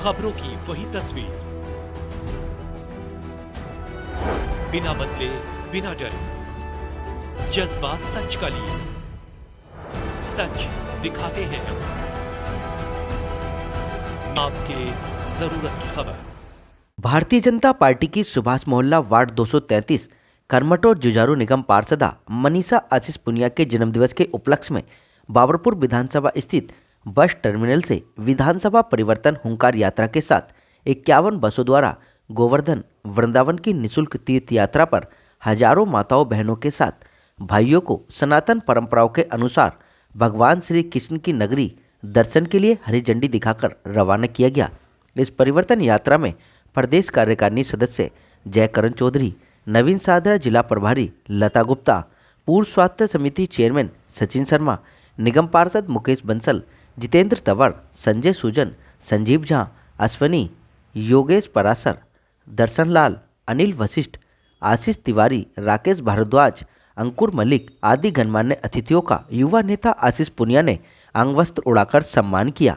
खबरों की वही तस्वीर, बिना बदले बिना डरे, जज्बा सच का लिए, सच दिखाते हैं आपके जरूरत की खबर। भारतीय जनता पार्टी की सुभाष मोहल्ला वार्ड 233 करमटोर जुझारू निगम पार्षदा मनीषा आशीष पुनिया के जन्मदिवस के उपलक्ष्य में बाबरपुर विधानसभा स्थित बस टर्मिनल से विधानसभा परिवर्तन हुंकार यात्रा के साथ 51 बसों द्वारा गोवर्धन वृंदावन की निःशुल्क तीर्थ यात्रा पर हजारों माताओं बहनों के साथ भाइयों को सनातन परंपराओं के अनुसार भगवान श्री कृष्ण की नगरी दर्शन के लिए हरी झंडी दिखाकर रवाना किया गया। इस परिवर्तन यात्रा में प्रदेश कार्यकारिणी सदस्य जयकरण चौधरी, नवीन सादरा जिला प्रभारी लता गुप्ता, पूर्व स्वास्थ्य समिति चेयरमैन सचिन शर्मा, निगम पार्षद मुकेश बंसल, जितेंद्र तंवर, संजय सुजन, संजीव झा, अश्वनी, योगेश परासर, दर्शन लाल, अनिल वशिष्ठ, आशीष तिवारी, राकेश भारद्वाज, अंकुर मलिक आदि गणमान्य अतिथियों का युवा नेता आशीष पुनिया ने अंग वस्त्र उड़ाकर सम्मान किया।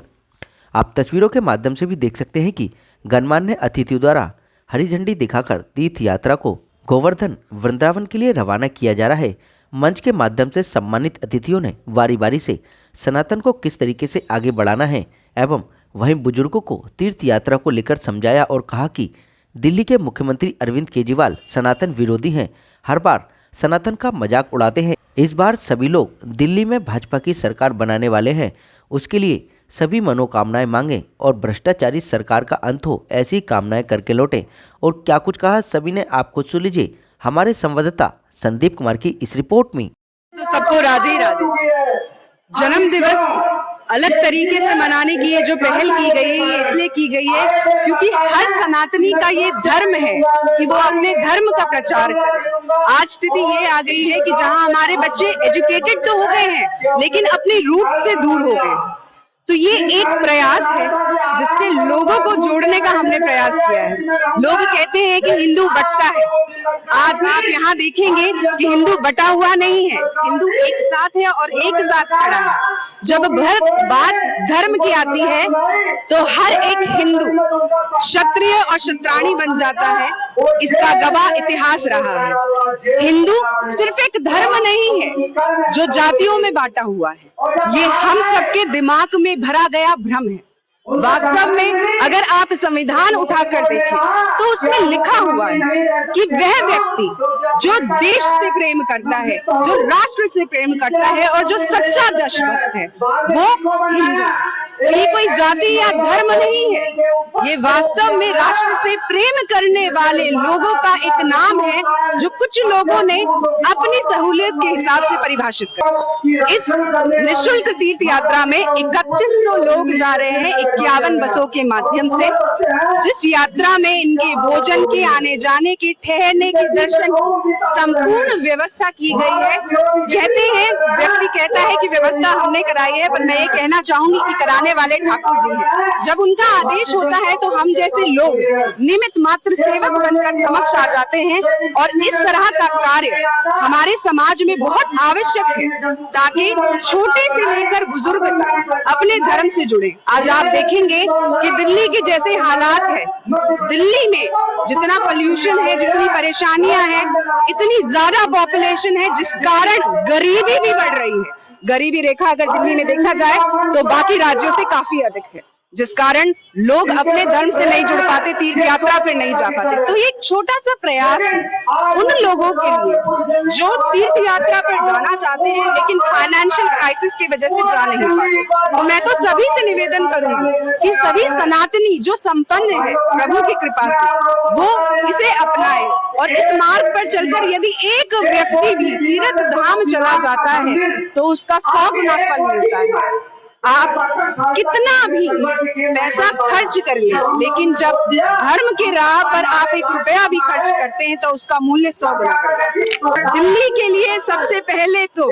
आप तस्वीरों के माध्यम से भी देख सकते हैं कि गणमान्य अतिथियों द्वारा हरी झंडी दिखाकर तीर्थ यात्रा को गोवर्धन वृंदावन के लिए रवाना किया जा रहा है। मंच के माध्यम से सम्मानित अतिथियों ने बारी बारी से सनातन को किस तरीके से आगे बढ़ाना है एवं वहीं बुजुर्गों को तीर्थ यात्रा को लेकर समझाया और कहा कि दिल्ली के मुख्यमंत्री अरविंद केजरीवाल सनातन विरोधी हैं, हर बार सनातन का मजाक उड़ाते हैं। इस बार सभी लोग दिल्ली में भाजपा की सरकार बनाने वाले हैं, उसके लिए सभी मनोकामनाएं मांगें और भ्रष्टाचारी सरकार का अंत हो, ऐसी कामनाएं करके लौटें। और क्या कुछ कहा सभी ने, आपको सुन लीजिए हमारे संवाददाता संदीप कुमार की इस रिपोर्ट में। तो सबको राधे राधे। जन्म दिवस अलग तरीके से मनाने की ये जो पहल की गई है, ये इसलिए की गई है क्योंकि हर सनातनी का ये धर्म है कि वो अपने धर्म का प्रचार करे। आज स्थिति ये आ गई है कि जहां हमारे बच्चे एजुकेटेड तो हो गए हैं लेकिन अपने रूट से दूर हो गए, तो ये एक प्रयास है जिससे लोगों को जोड़ने का हमने प्रयास किया है। लोग कहते हैं कि हिंदू बंटता है, आज आप यहाँ देखेंगे कि हिंदू बटा हुआ नहीं है, हिंदू एक साथ है और एक साथ खड़ा है। जब बात धर्म की आती है तो हर एक हिंदू क्षत्रिय और क्षत्राणी बन जाता है, इसका गवाह इतिहास रहा है। हिंदू सिर्फ एक धर्म नहीं है जो जातियों में बांटा हुआ है, ये हम सबके दिमाग में भरा गया भ्रम है। वास्तव में अगर आप संविधान उठाकर देखें तो उसमें लिखा हुआ है कि वह व्यक्ति जो देश से प्रेम करता है, जो राष्ट्र से प्रेम करता है और जो सच्चा देशभक्त है वो हिंदू। ये कोई जाति या धर्म नहीं है, ये वास्तव में राष्ट्र से प्रेम करने वाले लोगों का एक नाम है जो कुछ लोगों ने अपनी सहूलियत के हिसाब से परिभाषित किया। इस निःशुल्क तीर्थ यात्रा में 3100 लोग जा रहे हैं 51 बसों के माध्यम से, जिस यात्रा में इनके भोजन के, आने जाने के, ठहरने के, दर्शन की संपूर्ण व्यवस्था की गई है। कहते हैं, व्यक्ति कहता है कि व्यवस्था हमने कराई है, पर मैं ये कहना चाहूंगी कि कराने वाले ठाकुर जी हैं। जब उनका आदेश होता है तो हम जैसे लोग निमित्त मात्र सेवक बनकर समक्ष आ जाते हैं और इस तरह का कार्य हमारे समाज में बहुत आवश्यक है ताकि छोटे से लेकर बुजुर्ग तक अपने धर्म से जुड़े। आज आप देखेंगे कि दिल्ली के जैसे हालात है, दिल्ली में जितना पोल्यूशन है, जितनी परेशानियां हैं, इतनी ज्यादा पॉपुलेशन है जिस कारण गरीबी भी बढ़ रही है। गरीबी रेखा अगर दिल्ली में देखा जाए तो बाकी राज्यों से काफी अधिक है, जिस कारण लोग अपने धर्म से नहीं जुड़ पाते, तीर्थ यात्रा पर नहीं जा पाते। तो ये एक छोटा सा प्रयास है उन लोगों के लिए जो तीर्थ यात्रा पर जाना चाहते हैं लेकिन फाइनेंशियल क्राइसिस की वजह से जा नहीं पाते। तो मैं तो सभी से निवेदन करूंगी कि सभी सनातनी जो संपन्न है प्रभु की कृपा से, वो इसे अपनाए और इस मार्ग पर चलकर यदि एक व्यक्ति भी तीर्थ धाम चला जाता है तो उसका 100 गुना फल मिलता है। आप कितना भी पैसा खर्च करिए, लेकिन जब धर्म की राह पर आप 1 रुपया भी खर्च करते हैं तो उसका मूल्य 100 गुना। दिल्ली के लिए सबसे पहले तो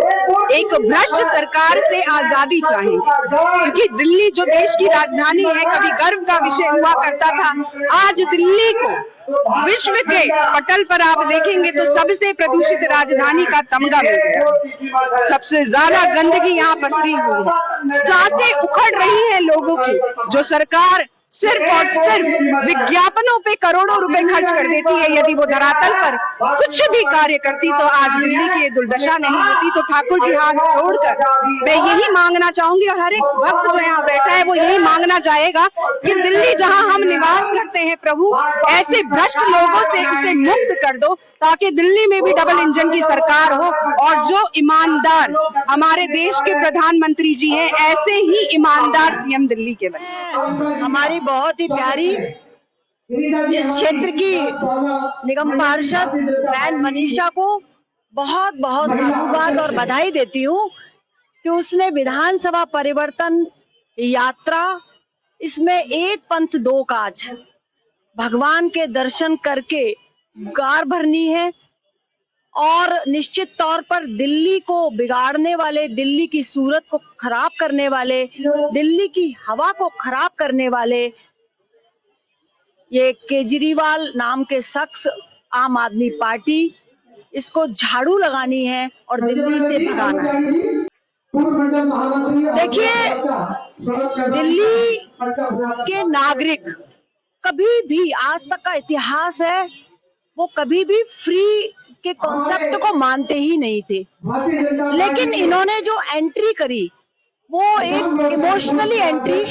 एक भ्रष्ट सरकार से आजादी चाहिए, क्योंकि दिल्ली जो देश की राजधानी है, कभी गर्व का विषय हुआ करता था, आज दिल्ली को विश्व के पटल पर आप देखेंगे तो सबसे प्रदूषित राजधानी का तमगा मिल गया। सबसे ज्यादा गंदगी यहाँ पसरी हुई है, सांसें उखड़ रही है लोगों की। जो सरकार सिर्फ और सिर्फ विज्ञापनों पे करोड़ों रुपए खर्च कर देती है। यदि वो धरातल पर कुछ भी कार्य करती तो आज दिल्ली की ये दुर्दशा नहीं होती। तो ठाकुर जी हाथ जोड़कर मैं यही मांगना चाहूंगी, और हर एक भक्त जो यहाँ बैठा है वो यही मांगना चाहेगा कि दिल्ली जहाँ हम निवास करते हैं प्रभु, ऐसे भ्रष्ट लोगों से इसे मुक्त कर दो, ताकि दिल्ली में भी डबल इंजन की सरकार हो और जो ईमानदार हमारे देश के प्रधानमंत्री जी हैं, ऐसे ही ईमानदार सीएम दिल्ली के बने। हमारी बहुत ही प्यारी इस क्षेत्र की निगम पार्षद बहन मनीषा को बहुत बहुत साधुवाद और बधाई देती हूँ कि उसने विधानसभा परिवर्तन यात्रा, इसमें एक पंथ दो काज, भगवान के दर्शन करके गार भरनी है और निश्चित तौर पर दिल्ली को बिगाड़ने वाले, दिल्ली की सूरत को खराब करने वाले, दिल्ली की हवा को खराब करने वाले ये केजरीवाल नाम के शख्स, आम आदमी पार्टी, इसको झाड़ू लगानी है और दिल्ली से भगाना है। देखिए, दिल्ली के नागरिक कभी भी, आज तक का इतिहास है, वो कभी भी फ्री के कॉन्सेप्ट को मानते ही नहीं थे। लेकिन इन्होंने जो एंट्री करी वो एक इमोशनली एंट्री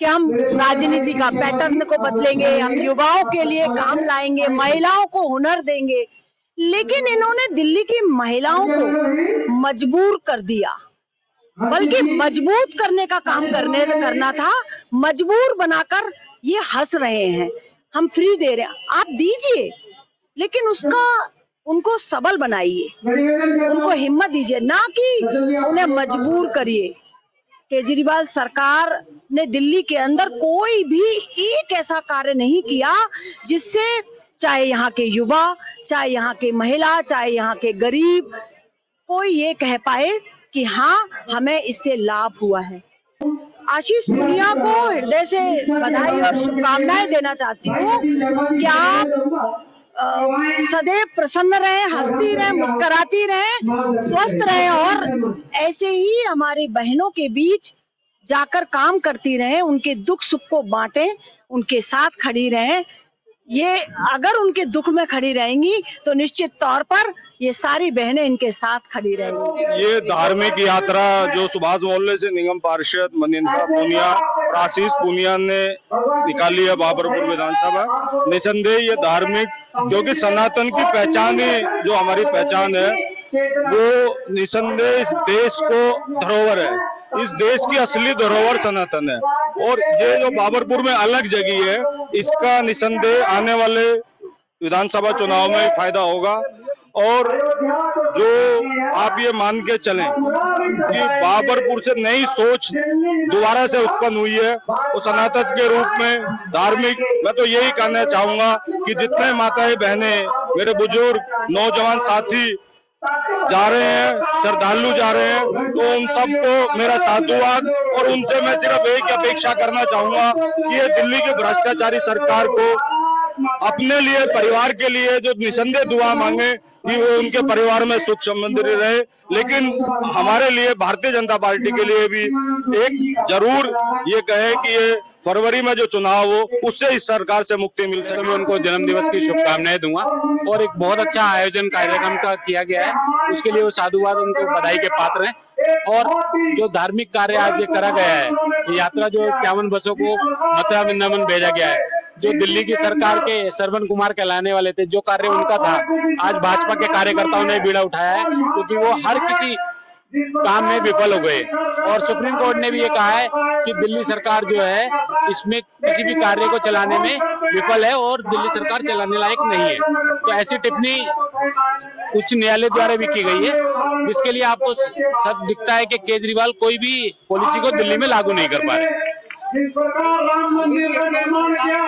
कि हम राजनीति का पैटर्न को बदलेंगे, हम युवाओं के लिए काम लाएंगे, महिलाओं को हुनर देंगे। लेकिन इन्होंने दिल्ली की महिलाओं को मजबूर कर दिया, बल्कि मजबूत करने का काम करना था। मजबूर बनाकर ये हंस रहे हैं, हम फ्री दे रहे हैं, आप दीजिए, लेकिन उसका उनको सबल बनाइए, उनको हिम्मत दीजिए, ना कि उन्हें मजबूर करिए। केजरीवाल सरकार ने दिल्ली के अंदर कोई भी एक ऐसा कार्य नहीं किया जिससे चाहे यहाँ के युवा, चाहे यहाँ के महिला, चाहे यहाँ के गरीब, कोई ये कह पाए कि हाँ हमें इससे लाभ हुआ है। आशीष पुनिया को हृदय से बधाई और शुभकामनाएं देना चाहती हूँ कि आप सदैव प्रसन्न रहे, हंसती रहे, मुस्कुराती रहे, स्वस्थ रहे और ऐसे ही हमारी बहनों के बीच जाकर काम करती रहे, उनके दुख सुख को बांटें, उनके साथ खड़ी रहें। ये अगर उनके दुख में खड़ी रहेंगी तो निश्चित तौर पर ये सारी बहनें इनके साथ खड़ी रहेंगी। ये धार्मिक यात्रा जो सुभाष मोहल्ले से निगम पार्षद मनीषा पुनिया और आशीष पुनिया ने निकाली है बाबरपुर विधानसभा, निसंदेह ये धार्मिक, क्योंकि सनातन की पहचान ही जो हमारी पहचान है वो निसंदेह इस देश को धरोहर है, इस देश की असली धरोहर सनातन है। और ये जो बाबरपुर में अलग जगह है, इसका निसंदेह आने वाले विधानसभा चुनाव में फायदा होगा। और जो आप ये मान के चलें कि बाबरपुर से नई सोच दोबारा से उत्पन्न हुई है, वो सनातन के रूप में धार्मिक, मैं तो यही कहना चाहूंगा कि जितने माताएं बहनें, मेरे बुजुर्ग नौजवान साथी जा रहे हैं, श्रद्धालु जा रहे हैं, तो उन सबको मेरा साधुवाद। और उनसे मैं सिर्फ एक अपेक्षा करना चाहूंगा कि ये दिल्ली की भ्रष्टाचारी सरकार को अपने लिए, परिवार के लिए जो निसंदेह दुआ मांगे कि वो उनके परिवार में सुख समृद्धि रहे, लेकिन हमारे लिए, भारतीय जनता पार्टी के लिए भी एक जरूर ये कहे कि ये फरवरी में जो चुनाव हो उससे इस सरकार से मुक्ति मिल सके। मैं उनको जन्मदिवस की शुभकामनाएं दूंगा और एक बहुत अच्छा आयोजन कार्यक्रम का किया गया है, उसके लिए वो साधुवाद, उनको बधाई के पात्र हैं। और जो धार्मिक कार्य आज ये करा गया है, यात्रा जो 51 बसों को मथुरा वृंदावन भेजा गया है, जो दिल्ली की सरकार के श्रवण कुमार कहलाने वाले थे, जो कार्य उनका था, आज भाजपा के कार्यकर्ताओं ने बीड़ा उठाया है, क्योंकि वो हर किसी काम में विफल हो गए। और सुप्रीम कोर्ट ने भी ये कहा है कि दिल्ली सरकार जो है इसमें किसी भी कार्य को चलाने में विफल है और दिल्ली सरकार चलाने लायक नहीं है। तो ऐसी टिप्पणी उच्च न्यायालय द्वारा भी की गई है, जिसके लिए आपको सब दिखता है कि केजरीवाल कोई भी पॉलिसी को दिल्ली में लागू नहीं कर पा रहे। जिस प्रकार राम मंदिर का निर्माण किया,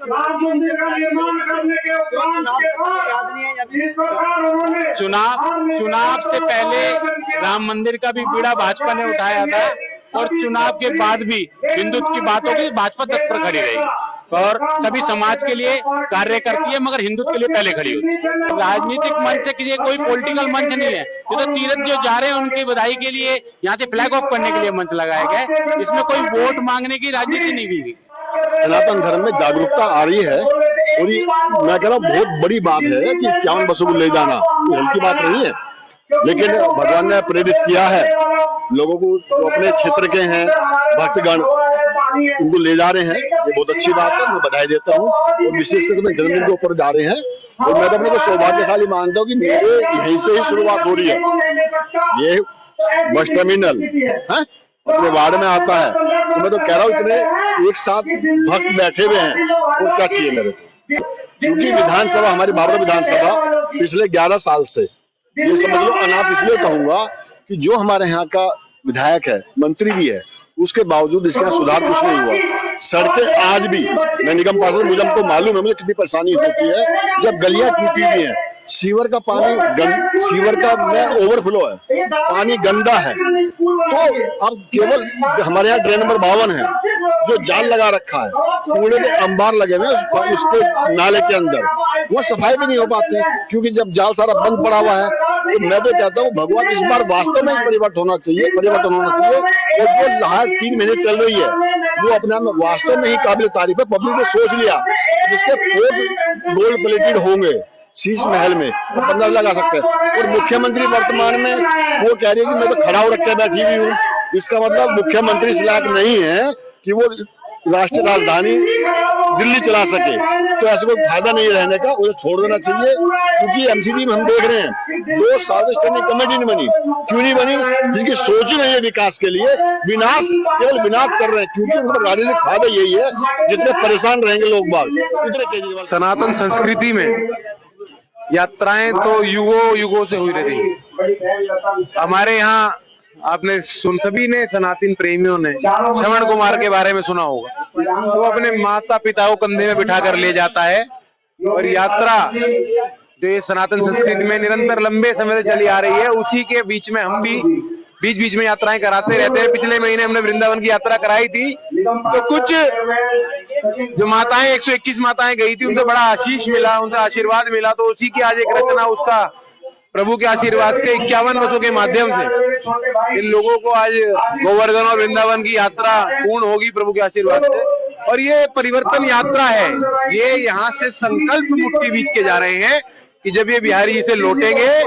राम मंदिर का निर्माण करने के उपरांत के बाद जिस प्रकार उन्होंने चुनाव से पहले राम मंदिर का भी बीड़ा भाजपा ने उठाया था और चुनाव के बाद भी हिंदुत्व की बातों की भाजपा तत्पर खड़ी रही और सभी समाज के लिए कार्य करती है, मगर हिंदुत्व के लिए पहले खड़ी होती है। राजनीतिक मंच से किसी कोई पॉलिटिकल मंच नहीं है, ये तो तीर्थ जो जा रहे हैं उनकी बधाई के लिए यहाँ से फ्लैग ऑफ करने के लिए मंच लगाया गया है। इसमें कोई वोट मांगने की राजनीति नहीं की गई। सनातन धर्म में जागरूकता आ रही है और ये मैं कह रहा हूँ बहुत बड़ी बात है कि 51 बसों को ले जाना कोई हल्की बात नहीं है, लेकिन भगवान ने प्रेरित किया है लोगों को जो अपने क्षेत्र के हैं भक्तगण उनको ले जा रहे हैं, ये बहुत अच्छी बात है, मैं बधाई देता हूँ। और विशेषकर से जन्मदिन के ऊपर जा रहे हैं और मैं तो अपने को सौभाग्यशाली मानता हूँ कि मेरे यहीं से ही शुरुआत हो रही है। ये बस टर्मिनल है अपने वार्ड में आता है, तो मैं तो कह रहा हूँ इतने एक साथ भक्त बैठे हुए हैं और क्या चाहिए मेरे को। क्योंकि विधानसभा हमारी बाबर विधानसभा पिछले 11 साल से ये समझ लो अनाथ इसलिए कहूंगा कि जो हमारे यहाँ का विधायक है मंत्री भी है उसके बावजूद इसके यहाँ सुधार कुछ नहीं हुआ। सड़कें आज भी मैं निगम पार्षद मुझे हमको मालूम है मुझे कितनी परेशानी होती है जब गलियां टूटी हुई है, सीवर का पानी सीवर का में ओवरफ्लो है, पानी गंदा है। तो अब केवल हमारे यहाँ ड्रेन नंबर 52 है जो जाल लगा रखा है, कूड़े के अंबार लगे हुए हैं उसके नाले के अंदर, वो सफाई भी नहीं हो पाती क्योंकि जब जाल सारा बंद पड़ा हुआ है। तो मैं तो कहता हूँ भगवान इस बार वास्तव में परिवर्तन होना चाहिए और जो लहार 3 महीने चल रही है वो अपने आप में वास्तव में ही काबिल तारीफ है। पब्लिक ने सोच लिया जिसके 4 गोल्ड प्लेटेड होंगे शीश महल में 15 लगा सकते हैं और मुख्यमंत्री वर्तमान में वो कह रही है कि मैं तो खड़ा हो रख के बैठी हुई हूँ। इसका मतलब मुख्यमंत्री इस लायक नहीं है कि वो राष्ट्रीय राजधानी दिल्ली चला सके, तो ऐसे कोई फायदा नहीं रहने का, उसे छोड़ देना चाहिए। क्योंकि एमसीडी में हम देख रहे हैं 2 साल से स्टैंडिंग कमेटी नहीं बनी, क्यों नहीं बनी? जिनकी सोच ही नहीं है विकास के लिए, विनाश केवल विनाश कर रहे हैं क्योंकि उनका राजनीतिक फायदा यही है जितने परेशान रहेंगे लोग बाग। सनातन संस्कृति में यात्राएं तो युगों से हुई रहती है। हमारे यहाँ आपने सभी ने सनातन प्रेमियों ने श्रवण कुमार के बारे में सुना होगा, वो अपने माता पिता को कंधे में बिठा कर ले जाता है और यात्रा जो ये सनातन संस्कृति में निरंतर लंबे समय से चली आ रही है उसी के बीच में हम भी बीच में यात्राएं कराते रहते हैं। पिछले महीने हमने वृंदावन की यात्रा कराई थी, तो कुछ जो माताएं 121 माताएं गई थी उनसे बड़ा आशीष मिला, उनसे आशीर्वाद मिला, तो उसी की आज एक रचना उसका प्रभु के आशीर्वाद से 51 बसों के माध्यम से इन लोगों को आज गोवर्धन और वृंदावन की यात्रा पूर्ण होगी प्रभु के आशीर्वाद से। और ये परिवर्तन यात्रा है, ये यहाँ से संकल्प मुक्ति बीच के जा रहे हैं कि जब ये बिहारी जी से लौटेंगे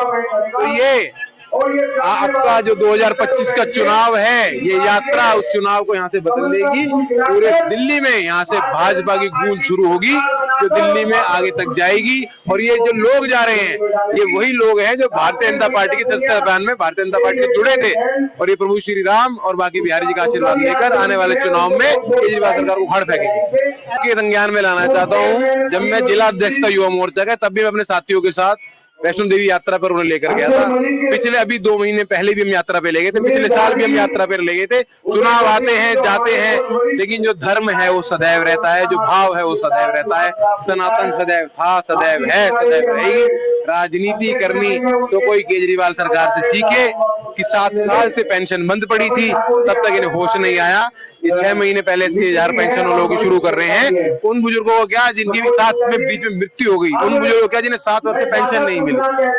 तो ये आपका जो 2025 का चुनाव है ये यात्रा उस चुनाव को यहाँ से बदल देगी। पूरे दिल्ली में यहाँ से भाजपा की गूंज शुरू होगी जो दिल्ली में आगे तक जाएगी। और ये जो लोग जा रहे हैं ये वही लोग हैं जो भारतीय जनता पार्टी के 10 अभियान में भारतीय जनता पार्टी से जुड़े थे और ये प्रभु श्री राम और बाकी बिहारी जी का आशीर्वाद लेकर आने वाले चुनाव में केजरीवाल सरकार को उखाड़ फेंकेंगे। संज्ञान में लाना चाहता हूँ, जब मैं जिला अध्यक्ष था युवा मोर्चा का तब भी मैं अपने साथियों के साथ वैष्णो देवी यात्रा पर उन्हें लेकर गया था। पिछले अभी 2 महीने पहले भी हम यात्रा पे ले गए थे, पिछले साल भी हम यात्रा पे ले गए थे। चुनाव आते हैं जाते हैं लेकिन जो धर्म है वो सदैव रहता है, जो भाव है वो सदैव रहता है। सनातन सदैव था, सदैव है, सदैव रहेगी। राजनीति करनी तो कोई केजरीवाल सरकार से सीखे कि 7 साल से पेंशन बंद पड़ी थी, तब तक इन्हें होश नहीं आया। ये 6 महीने पहले 80,000 पेंशन लोग शुरू कर रहे हैं। उन बुजुर्गों को क्या जिनकी भी साथ में बीच में मृत्यु हो गई, उन बुजुर्गों को क्या जिन्हें 7 वर्ष से पेंशन नहीं मिली।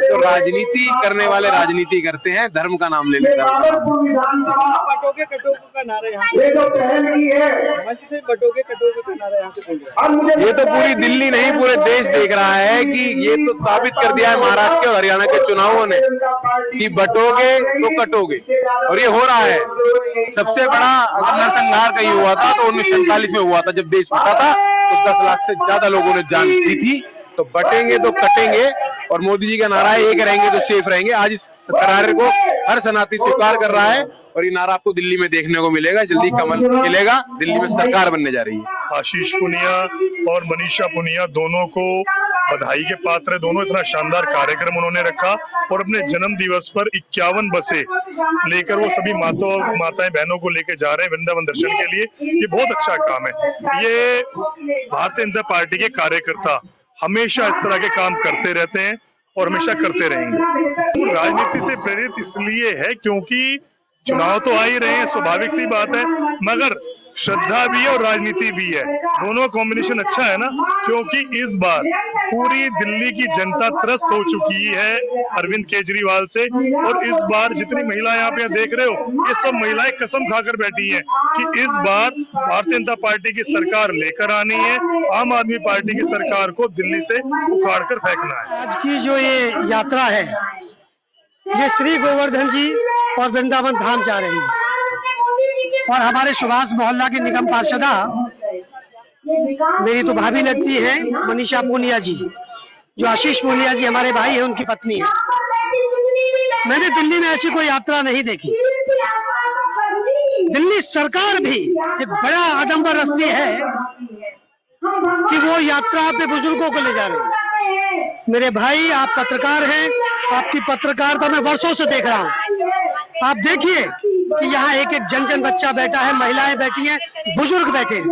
तो राजनीति करने वाले राजनीति करते हैं, धर्म का नाम ले लेते हैं। ये तो पूरी दिल्ली नहीं पूरे देश देख रहा है कि ये तो साबित कर दिया है महाराष्ट्र और हरियाणा के चुनावों ने कि बटोगे तो कटोगे, और ये हो रहा है। सबसे बड़ा नरसंहार कहीं हुआ था तो 1947 में हुआ था जब देश बटा था, तो 10 लाख से ज्यादा लोगों ने जान दी थी। तो बटेंगे तो कटेंगे, और मोदी जी का नारा है एक रहेंगे तो सेफ रहेंगे। आज इस नारे को हर सनातनी स्वीकार कर रहा है और ये नारा आपको दिल्ली में देखने को मिलेगा। जल्दी कमल खिलेगा, दिल्ली में सरकार बनने जा रही है। आशीष पुनिया और मनीषा पुनिया दोनों को बधाई के पात्र है। दोनों इतना शानदार कार्यक्रम उन्होंने रखा और अपने जन्म दिवस पर 51 बसें लेकर वो सभी माताएं बहनों को लेकर जा रहे हैं वृंदावन दर्शन के लिए। ये बहुत अच्छा काम है। ये भारतीय जनता पार्टी के कार्यकर्ता हमेशा इस तरह के काम करते रहते हैं और हमेशा करते रहेंगे। राजनीति से प्रेरित इसलिए है क्योंकि चुनाव तो आ ही रहे हैं, स्वाभाविक सी बात है, मगर श्रद्धा भी है और राजनीति भी है, दोनों कॉम्बिनेशन अच्छा है ना। क्योंकि इस बार पूरी दिल्ली की जनता त्रस्त हो चुकी है अरविंद केजरीवाल से, और इस बार जितनी महिलाएं आप यहाँ देख रहे हो, ये सब महिलाएं कसम खाकर बैठी हैं कि इस बार भारतीय जनता पार्टी की सरकार लेकर आनी है, आम आदमी पार्टी की सरकार को दिल्ली से उखाड़ कर फेंकना है। आज की जो ये यात्रा है, ये श्री गोवर्धन जी और वृंदावन धाम जा रही है, और हमारे सुभाष मोहल्ला की निगम पार्षदा, मेरी तो भाभी लगती है, मनीषा पूनिया जी, जो आशीष पूनिया जी हमारे भाई है, उनकी पत्नी है। मैंने दिल्ली में ऐसी कोई यात्रा नहीं देखी। दिल्ली सरकार भी एक बड़ा आडंबर रस्ती है कि वो यात्रा पे बुजुर्गों को ले जा रही है। मेरे भाई, आप पत्रकार हैं, आपकी पत्रकारिता मैं वर्षों से देख रहा हूँ। आप देखिए कि यहाँ एक एक जन बच्चा बैठा है, महिलाएं बैठी हैं, बुजुर्ग बैठे हैं,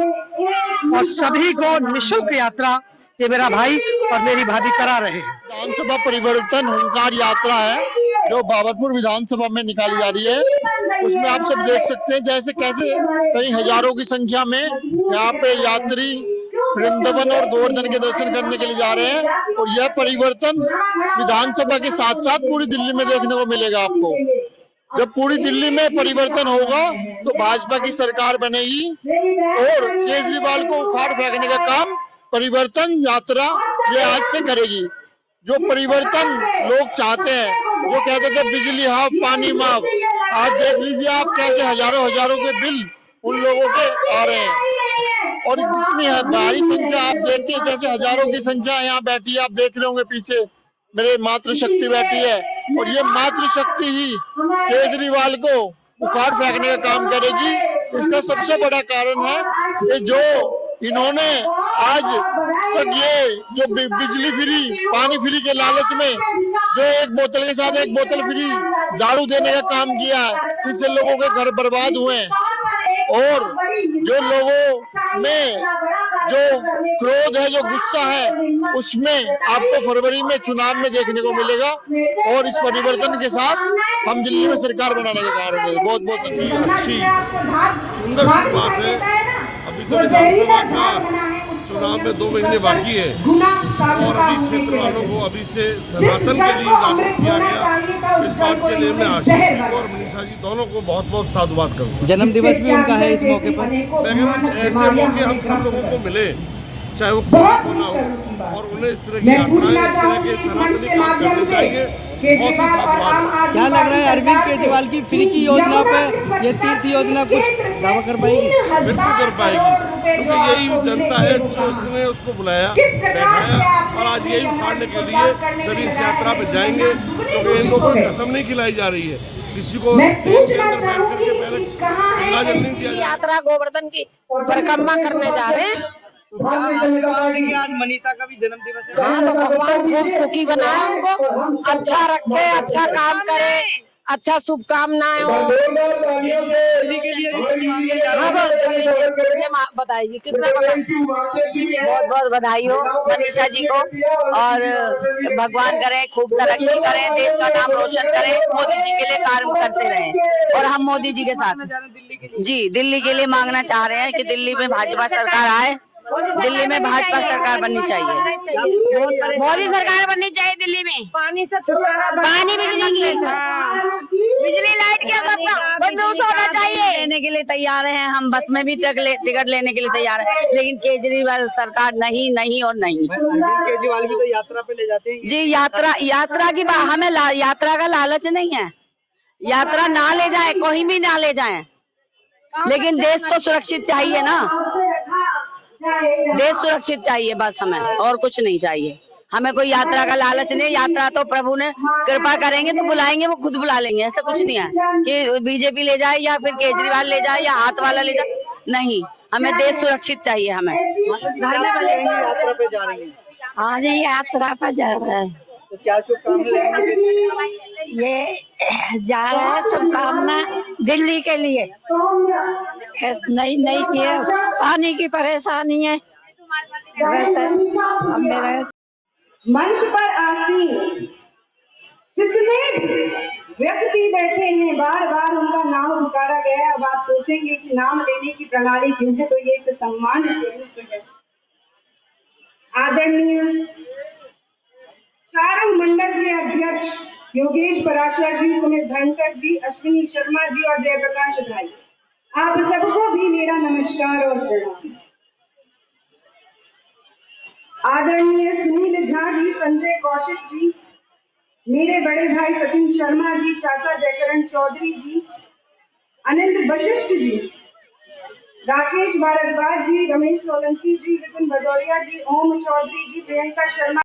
और सभी को निःशुल्क यात्रा ये मेरा भाई और मेरी भाभी करा रहे हैं। विधानसभा परिवर्तन हुंकार यात्रा है जो बाबरपुर विधानसभा में निकाली जा रही है। उसमें आप सब देख सकते हैं जैसे कैसे कई हजारों की संख्या में यहाँ पे यात्री वृंदावन और गोवर्धन के दर्शन करने के लिए जा रहे हैं, और यह परिवर्तन विधानसभा के साथ साथ पूरी दिल्ली में देखने को मिलेगा आपको। जब पूरी दिल्ली में परिवर्तन होगा तो भाजपा की सरकार बनेगी, और केजरीवाल को उखाड़ फेंकने का काम परिवर्तन यात्रा ये आज से करेगी। जो परिवर्तन लोग चाहते हैं, जो कहते थे बिजली हाफ पानी माफ, आज देख लीजिए आप कैसे हजारों के बिल उन लोगों के आ रहे हैं, और इतनी भारी संख्या आप देखते हैं, जैसे हजारों की संख्या यहाँ बैठी है। आप देख रहे होंगे पीछे मेरे मातृशक्ति बैठी है, और ये मातृशक्ति ही केजरीवाल को उखाड़ फेंकने का काम करेगी। इसका सबसे बड़ा कारण है कि जो इन्होंने आज तक ये जो बिजली फ्री पानी फ्री के लालच में जो एक बोतल के साथ एक बोतल फ्री दारू देने का काम किया है, इससे लोगों के घर बर्बाद हुए हैं। और जो लोगों में जो क्रोध है, जो गुस्सा है, उसमें आपको फरवरी में चुनाव में देखने को मिलेगा, और इस परिवर्तन के साथ हम दिल्ली में सरकार बनाने के कारण है। बहुत बहुत अच्छी सुंदर शुरुआत है। अभी तो विधानसभा का चुनाव में 2 महीने बाकी है, और अभी क्षेत्र वालों को अभी से सनातन के लिए जागरूक किया गया। इस बात के लिए मैं आशीष जी को और मनीषा जी दोनों को बहुत बहुत साधुवाद करूँगा। जन्म दिवस भी उनका है इस मौके पर। मैं कह रहा हूँ ऐसे मौके हम सब लोगों को मिले, चाहे वो कोई ना हो, और उन्हें इस तरह की यात्राएं, इस तरह के सनातनी काम करने चाहिए। बहुत ही साधुवाद। क्या लग रहा है अरविंद केजरीवाल की फ्री की योजना पे ये तीर्थ योजना कुछ दावा कर पाएगी? बिल्कुल कर पाएगी, क्योंकि यही जनता है जो उसने उसको बुलाया बैठाया, और आज यही उखाड़ने के लिए जब इस यात्रा पे जाएंगे, क्योंकि इनको कोई कसम नहीं खिलाई जा रही है, किसी को ट्रेन के अंदर बैठ करके पहले गंगा जल नहीं दिया। यात्रा गोवर्धन की परिक्रमा करने जा रहे हैं। आज मनीषा का भी जन्म दिवस है। हाँ, तो भगवान खूब सुखी बनाए उनको, अच्छा रखे, अच्छा काम करे, अच्छा शुभकामनाएं हो। बताइए कितना बहुत बहुत बधाई हो मनीषा जी को, और भगवान करे खूब तरक्की करें, देश का नाम रोशन करें, मोदी जी के लिए कार्य करते रहें, और हम मोदी जी के साथ जी दिल्ली के लिए मांगना चाह रहे हैं कि दिल्ली में भाजपा सरकार आए, दिल्ली में भाजपा सरकार बननी चाहिए, मोदी सरकार बननी चाहिए दिल्ली में। पानी से छुटकारा, पानी बिजली लाइट के सबका बंदोबस्त होना चाहिए। लेने के लिए तैयार हैं हम, बस में भी टिकट लेने के लिए तैयार है, लेकिन केजरीवाल सरकार नहीं नहीं और नहीं। केजरीवाल भी तो यात्रा पे ले जाते हैं जी, यात्रा की हमें यात्रा का लालच नहीं है, यात्रा ना ले जाए, कोई भी ना ले जाए, लेकिन देश तो सुरक्षित चाहिए ना, देश सुरक्षित चाहिए बस हमें, और कुछ नहीं चाहिए हमें। कोई यात्रा का लालच नहीं, यात्रा तो प्रभु ने कृपा करेंगे तो बुलाएंगे, वो खुद बुला लेंगे, ऐसा कुछ नहीं है कि बीजेपी ले जाए या फिर केजरीवाल ले जाए या हाथ वाला ले जाए, नहीं, हमें देश सुरक्षित चाहिए। हमें यात्रा पे जा रही है। हाँ जी, यात्रा पर जा रहे हैं, तो क्या शुभकामना ये जा रहे हैं शुभकामना दिल्ली के लिए। नई नई चीज, पानी की परेशानी है, वैसे अब मेरा मंच पर आसीन जितने व्यक्ति बैठे हैं, बार बार उनका नाम पुकारा गया। अब आप सोचेंगे कि नाम लेने की प्रणाली क्यों है, तो ये एक सम्मान स्वरूप है। आदरणीय चारंग मंडल के अध्यक्ष योगेश पराशर जी, सुमित धनकर जी, अश्विनी शर्मा जी और जयप्रकाश भाई, आप सबको भी मेरा नमस्कार और प्रणाम। आदरणीय सुनील झा जी, संजय कौशिक जी, मेरे बड़े भाई सचिन शर्मा जी, चाचा जयकरण चौधरी जी, अनिल वशिष्ठ जी, राकेश भारद्वाज जी, रमेश सोलंकी जी, विपिन भदौरिया जी, ओम चौधरी जी, प्रियंका शर्मा